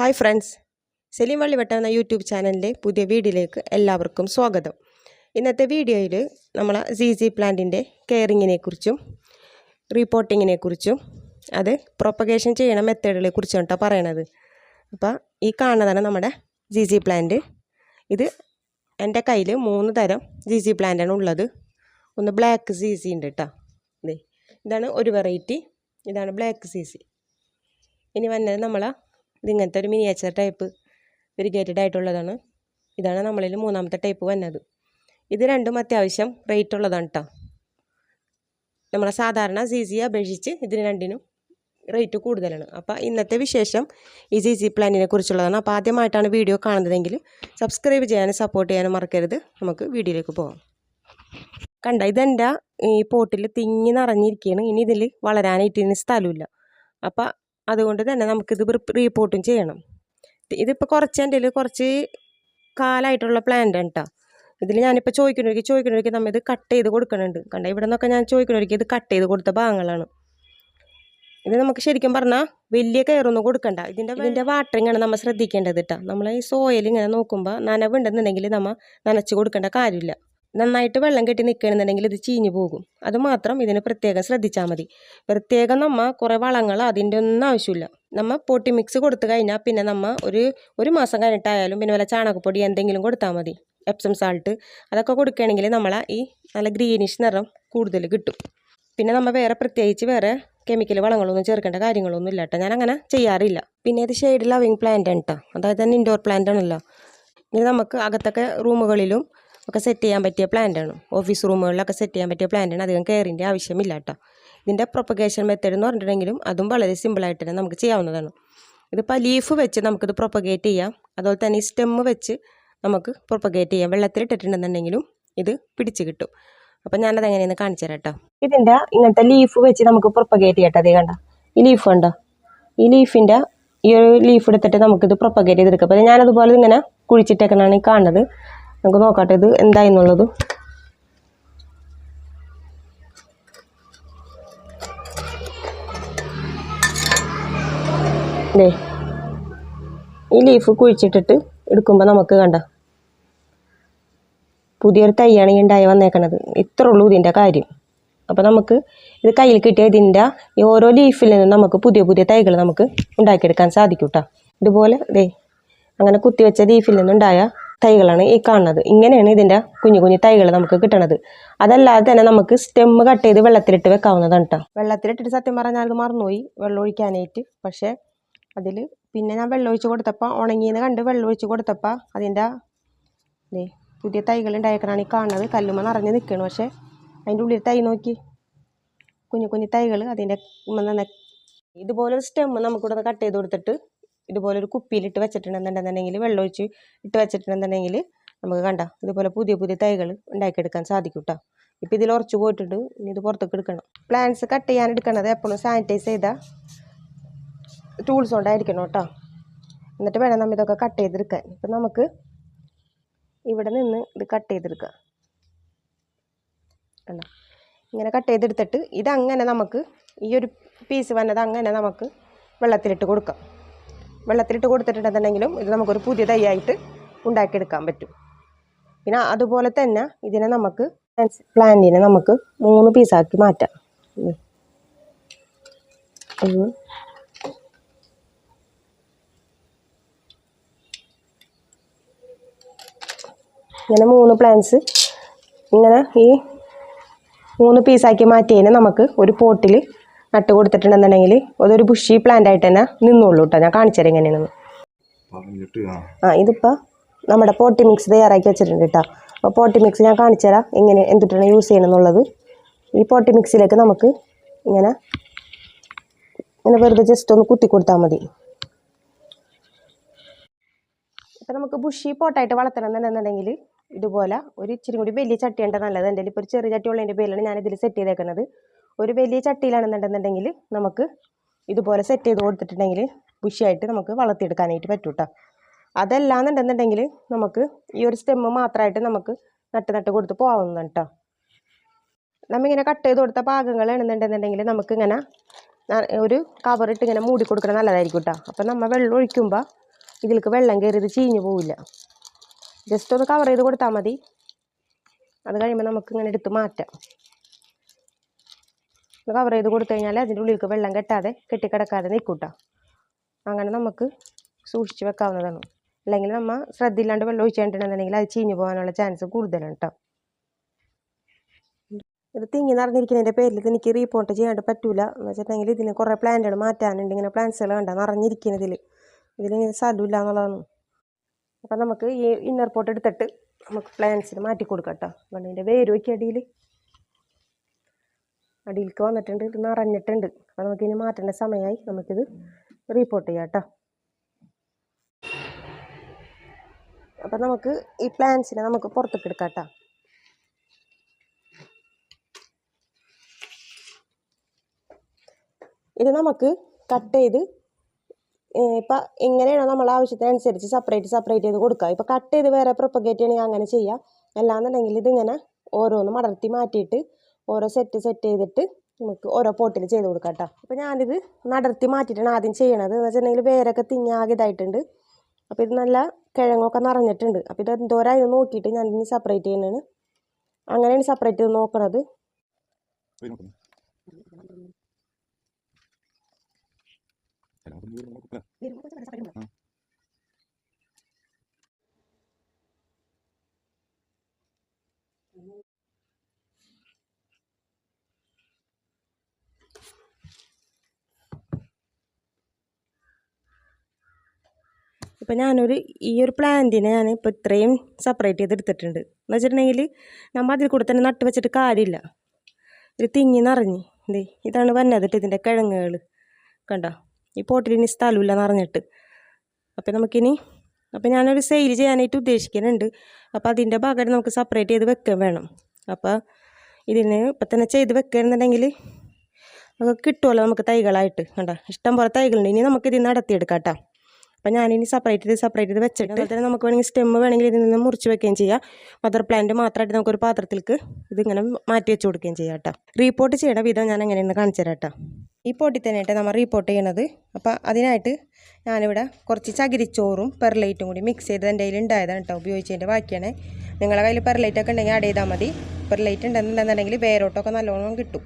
Hi friends, Selim Vallivattam എന്ന YouTube ചാനലിലെ പുതിയ വീഡിയോയിലേക്ക് എല്ലാവർക്കും സ്വാഗതം. ഇന്നത്തെ വീഡിയോയിൽ നമ്മൾ ZZ പ്ലാന്റിൻ്റെ കെയറിങ്ങിനെ കുറിച്ചും റീപോട്ടിങ്ങിനെ കുറിച്ചും അത് പ്രൊപ്പഗേഷൻ ചെയ്യണ മെത്തേഡുകളെ കുറിച്ചാണ് കേട്ടോ പറയണത്. അപ്പോൾ ഈ കാണുന്നതാണ് നമ്മുടെ ZZ പ്ലാന്റ്. ഇത് എൻ്റെ കയ്യിൽ 3 തരം ZZ പ്ലാന്റാണ് ഉള്ളത്. ഒന്ന് ബ്ലാക്ക് ZZ ഉണ്ട് കേട്ടോ. ഇതാണ് ഒരു വെറൈറ്റി, ഇതാണ് ബ്ലാക്ക് ZZ. ഇനി വന്നത് ഇതിങ്ങനത്തെ ഒരു മിനിയേച്ചർ ടൈപ്പ് വെരിഗേറ്റഡ് ആയിട്ടുള്ളതാണ്. ഇതാണ് നമ്മളിൽ 3ാമത്തെ ടൈപ്പ് വന്നത്. ഇത് രണ്ടും അത്യാവശ്യം റേറ്റ് ഉള്ളതാണ് കേട്ടോ. നമ്മളെ സാധാരണ ZZ അപേക്ഷിച്ച് ഇതിന് രണ്ടിനും റേറ്റ് കൂടുതലാണ്. അപ്പോൾ ഇന്നത്തെ വിശേഷം ഈ ZZ പ്ലാന്റിനെ കുറിച്ചുള്ളതാണ്. അപ്പോൾ ആദ്യമായിട്ടാണ് വീഡിയോ കാണുന്നതെങ്കിൽ സബ്സ്ക്രൈബ് ചെയ്യാനും സപ്പോർട്ട് ചെയ്യാനും മറക്കരുത്. നമുക്ക് വീഡിയോയിലേക്ക് പോകാം. കണ്ട, ഇതെൻ്റെ ഈ പോട്ടിൽ തിങ്ങി നിറഞ്ഞിരിക്കുകയാണ്. ഇനി ഇതിൽ വളരാനായിട്ട് ഇതിന് സ്ഥലമില്ല. അപ്പോൾ അതുകൊണ്ട് തന്നെ നമുക്കിത് റീപോർട്ടും ചെയ്യണം. ഇതിപ്പോൾ കുറച്ച് കാലമായിട്ടുള്ള പ്ലാന്റാണ് കേട്ടോ. ഇതിൽ ഞാനിപ്പോൾ ചോദിക്കണവർക്ക് നമ്മൾ ഇത് കട്ട് ചെയ്ത് കൊടുക്കണുണ്ട്. കണ്ട, ഇവിടെ നിന്നൊക്കെ ഞാൻ ചോദിക്കണവർക്ക് ഇത് കട്ട് ചെയ്ത് കൊടുത്ത ഭാഗങ്ങളാണ്. ഇത് നമുക്ക് ശരിക്കും പറഞ്ഞാൽ വലിയ കെയറൊന്നും കൊടുക്കണ്ട. ഇതിൻ്റെ വാട്ടറിങ് ആണ് നമ്മൾ ശ്രദ്ധിക്കേണ്ടത് കേട്ടോ. നമ്മൾ ഈ സോയിൽ ഇങ്ങനെ നോക്കുമ്പോൾ നനവുണ്ടെന്നുണ്ടെങ്കിൽ നമ്മൾ നനച്ച് കൊടുക്കേണ്ട കാര്യമില്ല. നന്നായിട്ട് വെള്ളം കെട്ടി നിൽക്കണമെന്നുണ്ടെങ്കിൽ ഇത് ചീഞ്ഞു പോകും. അതുമാത്രം ഇതിന് പ്രത്യേകം ശ്രദ്ധിച്ചാൽ മതി. പ്രത്യേകം നമ്മൾ കുറേ വളങ്ങൾ അതിൻ്റെ ഒന്നും ആവശ്യമില്ല. നമ്മൾ പോട്ടി മിക്സ് കൊടുത്തു കഴിഞ്ഞാൽ പിന്നെ നമ്മൾ ഒരു മാസം കഴിഞ്ഞിട്ടായാലും പിന്നെ വല്ല ചാണകപ്പൊടി എന്തെങ്കിലും കൊടുത്താൽ മതി. എപ്സം സാൾട്ട് അതൊക്കെ കൊടുക്കുകയാണെങ്കിൽ നമ്മളെ ഈ നല്ല ഗ്രീനിഷ് നിറം കൂടുതൽ കിട്ടും. പിന്നെ നമ്മൾ വേറെ കെമിക്കൽ വളങ്ങളൊന്നും ചേർക്കേണ്ട കാര്യങ്ങളൊന്നും ഇല്ല കേട്ടോ. ഞാനങ്ങനെ ചെയ്യാറില്ല. പിന്നെ ഇത് ഷെയ്ഡ് ലവിങ് പ്ലാന്റ് ആണ് കേട്ടോ. അതായത് തന്നെ ഇൻഡോർ പ്ലാന്റ് ആണല്ലോ. ഇത് നമുക്ക് അകത്തൊക്കെ റൂമുകളിലും ഒക്കെ സെറ്റ് ചെയ്യാൻ പറ്റിയ പ്ലാന്റാണ്. ഓഫീസ് റൂമുകളിലൊക്കെ സെറ്റ് ചെയ്യാൻ പറ്റിയ പ്ലാന്റാണ്. അധികം കെയറിൻ്റെ ആവശ്യമില്ല കേട്ടോ. ഇതിൻ്റെ പ്രൊപ്പഗേഷൻ മെത്തേഡ് എന്ന് പറഞ്ഞിട്ടുണ്ടെങ്കിലും അതും വളരെ സിമ്പിളായിട്ട് തന്നെ നമുക്ക് ചെയ്യാവുന്നതാണ്. ഇതിപ്പോൾ ലീഫ് വെച്ച് നമുക്കിത് പ്രൊപ്പഗേറ്റ് ചെയ്യാം. അതുപോലെ തന്നെ ഈ സ്റ്റെമ്മ് വെച്ച് നമുക്ക് പ്രൊപ്പഗേറ്റ് ചെയ്യാം. വെള്ളത്തിലിട്ടിട്ടുണ്ടെന്നുണ്ടെങ്കിലും ഇത് പിടിച്ച് കിട്ടും. അപ്പം ഞാനത് എങ്ങനെയെന്ന് കാണിച്ചു തരാം കേട്ടോ. ഇതിൻ്റെ ഇങ്ങനത്തെ ലീഫ് വെച്ച് നമുക്ക് പ്രൊപ്പഗേറ്റ് ചെയ്യട്ടെ. അതേ കണ്ട, ഈ ലീഫ് കണ്ടോ? ഈ ലീഫിൻ്റെ ഈ ഒരു ലീഫ് എടുത്തിട്ട് നമുക്കിത് പ്രൊപ്പഗേറ്റ് ചെയ്തെടുക്കാം. അപ്പോൾ ഞാനതുപോലെ ഇങ്ങനെ കുഴിച്ചിട്ടേക്കണാണ് ഈ കാണുന്നത്. നമുക്ക് നോക്കട്ടെ ഇത് എന്തായെന്നുള്ളത്. ഈ ലീഫ് കുഴിച്ചിട്ടിട്ട് എടുക്കുമ്പോൾ നമുക്ക് കണ്ട പുതിയൊരു തൈയാണ് ഈ ഉണ്ടായി വന്നേക്കണത്. ഇത്ര ഉള്ളൂ ഇതിൻ്റെ കാര്യം. അപ്പോൾ നമുക്ക് ഇത് കയ്യിൽ കിട്ടിയ ഇതിൻ്റെ ഈ ഓരോ ലീഫിൽ നിന്നും നമുക്ക് പുതിയ തൈകൾ നമുക്ക് ഉണ്ടാക്കിയെടുക്കാൻ സാധിക്കും കേട്ടോ. ഇതുപോലെ അങ്ങനെ കുത്തിവെച്ച ലീഫിൽ നിന്നുണ്ടായ തൈകളാണ് ഈ കാണുന്നത്. ഇങ്ങനെയാണ് ഇതിൻ്റെ കുഞ്ഞു തൈകൾ നമുക്ക് കിട്ടണത്. അതല്ലാതെ തന്നെ നമുക്ക് സ്റ്റെമ്മ് കട്ട് ചെയ്ത് വെള്ളത്തിലിട്ട് വെക്കാവുന്നതാണ് കേട്ടോ. വെള്ളത്തിലിട്ടിട്ട് സത്യം പറഞ്ഞാൽ അത് മറന്നുപോയി വെള്ളം ഒഴിക്കാനായിട്ട്. പക്ഷേ അതിൽ പിന്നെ ഞാൻ വെള്ളം ഒഴിച്ച് കൊടുത്തപ്പോൾ ഉണങ്ങിയെന്ന് കണ്ട് വെള്ളം ഒഴിച്ച് കൊടുത്തപ്പോൾ അതിൻ്റെ പുതിയ തൈകൾ ഉണ്ടായേക്കണാണ് ഈ കാണുന്നത്. കല്ലുമ്മ നിറഞ്ഞ് നിൽക്കുകയാണ്. പക്ഷേ അതിൻ്റെ ഉള്ളിൽ തൈ നോക്കി കുഞ്ഞു തൈകൾ അതിൻ്റെ ഇതുപോലൊരു സ്റ്റെമ്മ് നമുക്കിവിടെ കട്ട് ചെയ്ത് കൊടുത്തിട്ട് ഇതുപോലൊരു കുപ്പിയിലിട്ട് വെച്ചിട്ടുണ്ടെന്നുണ്ടെന്നുണ്ടെങ്കിൽ വെള്ളം ഒഴിച്ച് ഇട്ട് വെച്ചിട്ടുണ്ടെന്നുണ്ടെങ്കിൽ നമുക്ക് കണ്ട ഇതുപോലെ പുതിയ തൈകൾ ഉണ്ടാക്കിയെടുക്കാൻ സാധിക്കും കേട്ടോ. ഇപ്പോൾ ഇതിൽ ഉറച്ചു പോയിട്ടുണ്ട്. ഇനി ഇത് പുറത്തേക്ക് എടുക്കണം. പ്ലാന്റ്സ് കട്ട് ചെയ്യാൻ എടുക്കണത് എപ്പോഴും സാനിറ്റൈസ് ചെയ്ത ടൂൾസ് കൊണ്ടായിരിക്കണം കേട്ടോ. എന്നിട്ട് വേണം നമ്മൾ ഇതൊക്കെ കട്ട് ചെയ്തെടുക്കാൻ. ഇപ്പം നമുക്ക് ഇവിടെ നിന്ന് ഇത് കട്ട് ചെയ്തെടുക്കാം. കണ്ടോ, ഇങ്ങനെ കട്ട് ചെയ്തെടുത്തിട്ട് ഇതങ്ങനെ നമുക്ക് ഈ ഒരു പീസ് വന്നത് അങ്ങനെ നമുക്ക് വെള്ളത്തിലിട്ട് കൊടുക്കാം. വെള്ളത്തിലിട്ട് കൊടുത്തിട്ടുണ്ടെന്നുണ്ടെങ്കിലും ഇത് നമുക്കൊരു പുതിയ തൈയായിട്ട് ഉണ്ടാക്കിയെടുക്കാൻ പറ്റും. പിന്നെ അതുപോലെ തന്നെ ഇതിനെ നമുക്ക് പ്ലാന്റിനെ നമുക്ക് 3 പീസാക്കി മാറ്റാം. ഇങ്ങനെ 3 പ്ലാന്റ്സ് ഇങ്ങനെ ഈ 3 പീസാക്കി മാറ്റിയതിന് നമുക്ക് ഒരു പോട്ടിൽ നട്ട് കൊടുത്തിട്ടുണ്ടെന്നുണ്ടെങ്കിൽ അതൊരു ബുഷി പ്ലാന്റ് ആയിട്ട് തന്നെ നിന്നുള്ളൂ കേട്ടോ. ഞാൻ കാണിച്ചു തരാം എങ്ങനെയാണെന്ന്. ഇതിപ്പോൾ നമ്മുടെ പോട്ടി മിക്സ് തയ്യാറാക്കി വെച്ചിട്ടുണ്ട് കേട്ടോ. അപ്പോൾ പോട്ടി മിക്സ് ഞാൻ കാണിച്ചു തരാം എന്തിട്ടാണ് യൂസ് ചെയ്യണമെന്നുള്ളത്. ഈ പോട്ടി മിക്സിലേക്ക് നമുക്ക് ഇങ്ങനെ വെറുതെ ജസ്റ്റ് ഒന്ന് കുത്തി കൊടുത്താൽ മതി. ഇപ്പം നമുക്ക് ബുഷി പോട്ടായിട്ട് വളർത്തണമെന്നുണ്ടെന്നുണ്ടെങ്കിൽ ഇതുപോലെ ഒരു ഇച്ചിരി കൂടി വലിയ ചട്ടിയുണ്ട് നല്ലത്. എൻ്റെ ഇപ്പോൾ ഒരു ചെറിയ ചട്ടി ഉള്ളതിൻ്റെ പേരിലാണ് ഞാനിതിൽ സെറ്റ് ചെയ്തേക്കുന്നത്. ഒരു വലിയ ചട്ടിയിലാണെന്നുണ്ടെന്നുണ്ടെങ്കിൽ നമുക്ക് ഇതുപോലെ സെറ്റ് ചെയ്ത് കൊടുത്തിട്ടുണ്ടെങ്കിൽ ബുഷിയായിട്ട് നമുക്ക് വളർത്തിയെടുക്കാനായിട്ട് പറ്റും കേട്ടോ. അതല്ലാന്നുണ്ടെന്നുണ്ടെങ്കിൽ നമുക്ക് ഈ ഒരു സ്റ്റെമ്മ് മാത്രമായിട്ട് നമുക്ക് നട്ട് കൊടുത്ത് പോകാവുന്നതാണ് കേട്ടോ. നമ്മിങ്ങനെ കട്ട് ചെയ്ത് കൊടുത്ത ഭാഗങ്ങളാണെന്നുണ്ടെന്നുണ്ടെങ്കിൽ നമുക്കിങ്ങനെ ഒരു കവറിട്ട് ഇങ്ങനെ മൂടി കൊടുക്കണം നല്ലതായിരിക്കും കേട്ടോ. അപ്പം നമ്മൾ വെള്ളം ഒഴിക്കുമ്പോൾ ഇതിലേക്ക് വെള്ളം കയറി ഇത് ചീഞ്ഞു പോവില്ല. ജസ്റ്റ് ഒന്ന് കവർ ചെയ്ത് കൊടുത്താൽ മതി. അത് കഴിയുമ്പോൾ നമുക്ക് ഇങ്ങനെ എടുത്ത് മാറ്റാം. കവർ ചെയ്ത് കൊടുത്തു കഴിഞ്ഞാൽ അതിൻ്റെ ഉള്ളിലേക്ക് വെള്ളം കെട്ടിക്കിടക്കാതെ നിൽക്കൂട്ടോ. അങ്ങനെ നമുക്ക് സൂക്ഷിച്ച് വെക്കാവുന്നതാണ്. അല്ലെങ്കിൽ നമ്മൾ ശ്രദ്ധയില്ലാണ്ട് വെള്ളം ഒഴിച്ചിട്ടുണ്ടെന്നുണ്ടെങ്കിൽ അത് ചീഞ്ഞു പോകാനുള്ള ചാൻസ് കൂടുതലാണ് കേട്ടോ. ഇത് തിങ്ങി നിറഞ്ഞിരിക്കുന്നതിൻ്റെ പേരിൽ എനിക്ക് റീപോർട്ട് ചെയ്യാണ്ട് പറ്റൂല എന്ന് വെച്ചിട്ടുണ്ടെങ്കിൽ ഇതിന് കുറേ പ്ലാന്റുകൾ മാറ്റാനുണ്ട്. ഇങ്ങനെ പ്ലാന്റ്സുകൾ കണ്ട നിറഞ്ഞിരിക്കുന്നതിൽ ഇതിന് സ്ഥലമില്ല എന്നുള്ളതാണ്. അപ്പം നമുക്ക് ഈ ഇന്നർ പോട്ട് എടുത്തിട്ട് നമുക്ക് പ്ലാന്റ്സിന് മാറ്റി കൊടുക്കാം കേട്ടോ. അതുകൊണ്ട് ഇതിൻ്റെ വേര് വയ്ക്കുക അടിയിലേക്ക് വന്നിട്ടുണ്ട്. ഇത് നിറഞ്ഞിട്ടുണ്ട്. അപ്പോൾ നമുക്കിനി മാറ്റേണ്ട സമയമായി. നമുക്കിത് റീപോർട്ട് ചെയ്യാം കേട്ടോ. അപ്പം നമുക്ക് ഈ പ്ലാന്റ്സിനെ നമുക്ക് പുറത്തേക്ക് എടുക്കാം കേട്ടോ. ഇത് നമുക്ക് കട്ട് ചെയ്ത് ഇപ്പം എങ്ങനെയാണോ നമ്മൾ ആവശ്യത്തിനനുസരിച്ച് സെപ്പറേറ്റ് ചെയ്ത് കൊടുക്കുക. ഇപ്പം കട്ട് ചെയ്ത് വേറെ പ്രൊപ്പഗേറ്റ് ചെയ്യണമെങ്കിൽ അങ്ങനെ ചെയ്യാം. അല്ലാന്നുണ്ടെങ്കിൽ ഇതിങ്ങനെ ഓരോന്ന് മടർത്തി മാറ്റിയിട്ട് ഓരോ സെറ്റ് ചെയ്തിട്ട് നമുക്ക് ഓരോ പോട്ടിൽ ചെയ്ത് കൊടുക്കാം കേട്ടോ. അപ്പോൾ ഞാനിത് നടർത്തി മാറ്റിയിട്ടാണ് ആദ്യം ചെയ്യണത്. എന്ന് വെച്ചിട്ടുണ്ടെങ്കിൽ വേരൊക്കെ തിങ്ങാകെ ഇതായിട്ടുണ്ട്. അപ്പോൾ ഇത് നല്ല കിഴങ്ങൊക്കെ നിറഞ്ഞിട്ടുണ്ട്. അപ്പോൾ ഇത് എന്തോരായി നോക്കിയിട്ട് ഞാൻ ഇതിന് സെപ്പറേറ്റ് ചെയ്യുന്നതാണ്. അങ്ങനെയാണ് സെപ്പറേറ്റ് ചെയ്ത് നോക്കണത്. ഇപ്പം ഈ ഒരു പ്ലാന്റിനെ ഞാനിപ്പോൾ ഇത്രയും സെപ്പറേറ്റ് ചെയ്തെടുത്തിട്ടുണ്ട്. എന്ന് വെച്ചിട്ടുണ്ടെങ്കിൽ നമ്മൾ അതിൽ കൂടെ തന്നെ നട്ട് വെച്ചിട്ട് കാര്യമില്ല. ഒരു തിങ്ങി നിറഞ്ഞ് ഇതാണ് വന്നതിട്ട് ഇതിൻ്റെ കിഴങ്ങുകൾ കണ്ടോ. ഈ പോട്ടിലിനി സ്ഥലമില്ല നിറഞ്ഞിട്ട്. അപ്പം ഞാനൊരു സെയിൽ ചെയ്യാനായിട്ട് ഉദ്ദേശിക്കുന്നുണ്ട്. അപ്പോൾ അതിൻ്റെ ഭാഗമായിട്ട് നമുക്ക് സെപ്പറേറ്റ് ചെയ്ത് വെക്കാൻ വേണം. അപ്പോൾ ഇതിന് ഇപ്പം തന്നെ ചെയ്ത് വെക്കുകയാണെന്നുണ്ടെങ്കിൽ നമുക്ക് കിട്ടുമല്ലോ നമുക്ക് തൈകളായിട്ട്. കണ്ടോ ഇഷ്ടം പോലെ തൈകളുണ്ട്. ഇനി നമുക്കിത് നടത്തിയെടുക്കാം കേട്ടോ. അപ്പം ഞാനിനി സെപ്പറേറ്റ് ചെയ്ത് വെച്ചിട്ട് അതുപോലെ തന്നെ നമുക്ക് വേണമെങ്കിൽ സ്റ്റെമ്മ് വേണമെങ്കിൽ ഇതിൽ നിന്ന് മുറിച്ച് വെക്കുകയും ചെയ്യാം. മദർ പ്ലാന്റ് മാത്രമായിട്ട് നമുക്കൊരു പാത്രത്തിലേക്ക് ഇതിങ്ങനെ മാറ്റി വെച്ച് കൊടുക്കുകയും ചെയ്യാം കേട്ടോ. റീപോർട്ട് ചെയ്യേണ്ട വിധം ഞാൻ എങ്ങനെയെന്ന് കാണിച്ചു തരാം കേട്ടോ. ഈ പോട്ടിൽ തന്നെയായിട്ട് നമ്മൾ റീപോർട്ട് ചെയ്യണത്. അപ്പോൾ അതിനായിട്ട് ഞാനിവിടെ കുറച്ച് ചകിരിച്ചോറും പെർലൈറ്റും കൂടി മിക്സ് ചെയ്ത് എൻ്റെ കയ്യിൽ ഉണ്ടായതാണ് കേട്ടോ. ഉപയോഗിച്ചതിൻ്റെ ബാക്കിയാണ്. നിങ്ങളുടെ കയ്യിൽ പെർലൈറ്റൊക്കെ ഉണ്ടെങ്കിൽ ആഡ് ചെയ്താൽ മതി. പെർലൈറ്റ് ഉണ്ടെന്നുണ്ടെന്നുണ്ടെങ്കിൽ വേരോട്ടമൊക്കെ നല്ലോണം കിട്ടും.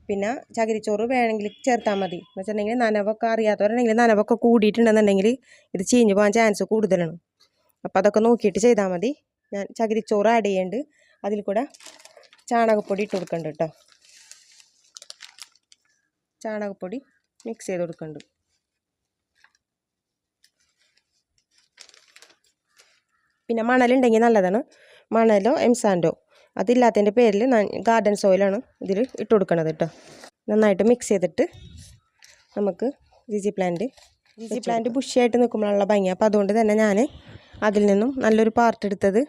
പിന്നെ ചകിരിച്ചോറ് വേണമെങ്കിൽ ചേർത്താൽ മതി. എന്ന് വെച്ചിട്ടുണ്ടെങ്കിൽ നനവൊക്കെ അറിയാത്തവരുണ്ടെങ്കിൽ നനവൊക്കെ കൂടിയിട്ടുണ്ടെന്നുണ്ടെങ്കിൽ ഇത് ചീഞ്ഞ് പോകാൻ ചാൻസ് കൂടുതലാണ്. അപ്പോൾ അതൊക്കെ നോക്കിയിട്ട് ചെയ്താൽ മതി. ഞാൻ ചകിരിച്ചോറ് ആഡ് ചെയ്യുന്നുണ്ട്. അതിൽ കൂടെ ചാണകപ്പൊടി ഇട്ട് കൊടുക്കുന്നുണ്ട് കേട്ടോ. ചാണകപ്പൊടി മിക്സ് ചെയ്ത് കൊടുക്കുന്നുണ്ട്. പിന്നെ മണലുണ്ടെങ്കിൽ നല്ലതാണ്. മണലോ എംസാൻഡോ അതില്ലാത്തതിൻ്റെ പേരിൽ ഗാർഡൻ സോയിലാണ് ഇതിൽ ഇട്ട് കൊടുക്കണത് കേട്ടോ. നന്നായിട്ട് മിക്സ് ചെയ്തിട്ട് നമുക്ക് ജിജി പ്ലാന്റ് ബുഷിയായിട്ട് നിൽക്കുമ്പോഴുള്ള ഭംഗി. അപ്പോൾ അതുകൊണ്ട് തന്നെ ഞാൻ അതിൽ നിന്നും നല്ലൊരു പാർട്ട് എടുത്തത്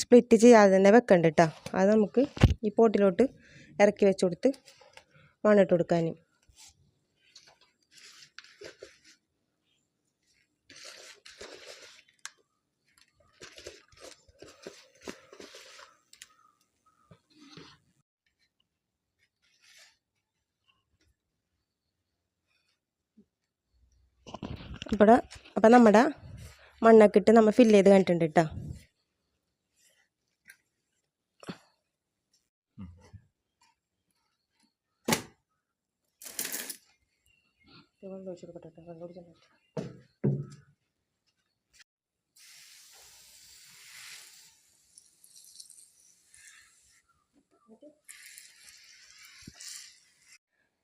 സ്പ്ലിറ്റ് ചെയ്യാതെ തന്നെ വെക്കണ്ട കേട്ടോ. അത് നമുക്ക് ഈ പോട്ടിലോട്ട് ഇറക്കി വെച്ച് കൊടുത്ത് മണ്ണിട്ട് കൊടുക്കാനും. അപ്പം നമ്മുടെ മണ്ണൊക്കെ ഇട്ട് നമ്മൾ ഫില്ല് ചെയ്ത് കണ്ടിട്ടുണ്ട് കേട്ടോ.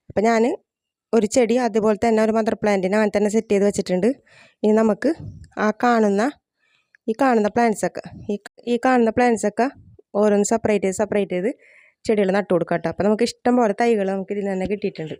അപ്പം ഞാൻ ഒരു ചെടി അതുപോലെ തന്നെ ഒരു മദർ പ്ലാന്റിനെ അങ്ങനെ തന്നെ സെറ്റ് ചെയ്ത് വെച്ചിട്ടുണ്ട്. ഇനി നമുക്ക് ഈ കാണുന്ന പ്ലാന്റ്സൊക്കെ ഓരോന്ന് സെപ്പറേറ്റ് ചെയ്ത് ചെടികൾ നട്ടു കൊടുക്കാം കേട്ടോ. അപ്പോൾ നമുക്ക് ഇഷ്ടം പോലെ തൈകൾ നമുക്ക് ഇതിൽ തന്നെ കിട്ടിയിട്ടുണ്ട്.